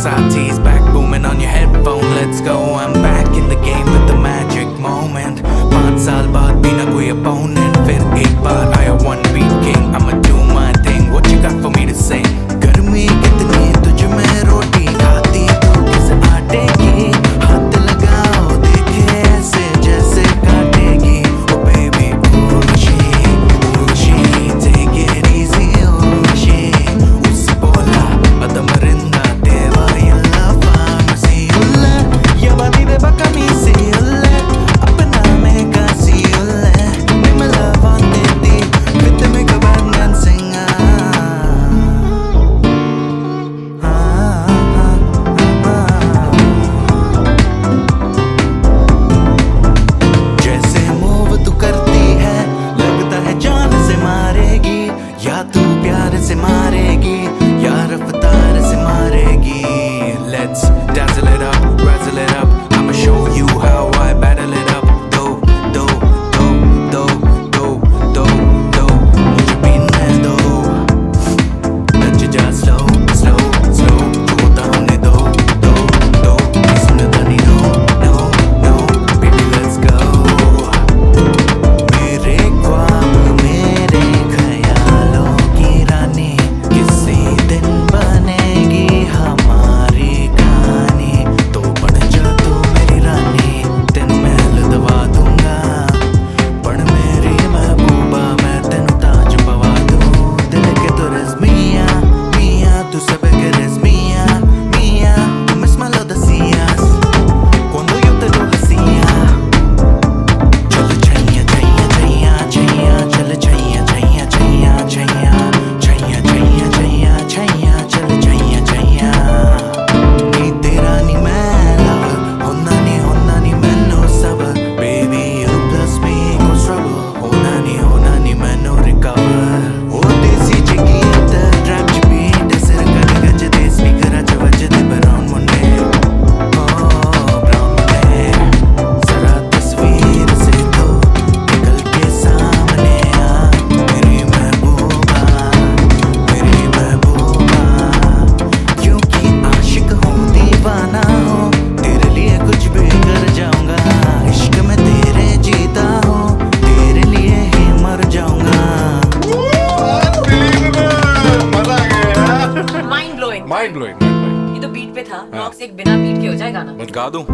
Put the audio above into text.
Sati's back booming on your headphone. Let's go, I'm back in the game with the magic moment. 5 साल बाद भी ना कोई opponent. फिर एक बार आया one beat king. I'ma do my thing. What you got for me to say? गर्मी कितनी तुझ में रोटी खाती तो किस आटे की. हाथ लगाओ देखे ऐसे जैसे काटेगी. Oh baby, Urvashi, take it easy, Urvashi. Usi bola, adamarinda deva yalla pharmacy ulle. Yabani de bakamisi ulle, apna me kasi ulle. Me love on deti, with me kabangan singa. जैसे मूव तू करती है लगता है जान से मारेगी. या तू प्यार से मारेगी या रफ्तार से मारेगी. Let's dazzle it up, razzle it up. I'ma show you how I battle it up. Do, do, do, do, do, do, do. मुझे पीने दो. नच जा slow, slow, slow. जो होता होने दो, दो, दो. इसमें धनी no, no, no. Baby let's go. मेरे ख्वाब मेरे ख्यालों की रानी. किसी दिन बनेगी हमारी कहानी. तो बन जा तू मेरी रानी. तेनू महल दवा दूंगा. पण मेरी महबूबा मैं तेनू ताज पवा दूं. दिल के तो resmia, mia. Tu sabes que eres mía, mía. Tú misma lo decías cuando yo te lo hacía. चल छैया छैया छैया छैया. चल छैया छैया छैया छैया. छैया छैया छैया छैया. चल छैया छैया. नी तेरा नी मैं love. होना नी मैनू सब. Baby you plus me equals trouble. होना नी मैनू recover. ओ देसी चिकी ते trap च beat. सिर कट गज दे speaker च वजदे brown मुंडे. ओ brown मुंडे. जरा तस्वीर से तो निकल के सामने आ. मेरी महबूबा, मेरी महबूबा. क्योंकि आशिक हूँ दीवाना हूँ. तेरे लिए कुछ भी कर जाऊंगा. इश्क में तेरे जीता हूँ. तेरे लिए ही मर जाऊंगा. मजा आ गया यार. Mind blowing. Mind blowing. ये तो बीट पे था. नॉक्स एक बिना बीट के हो जाएगा ना. मैं गा दूं.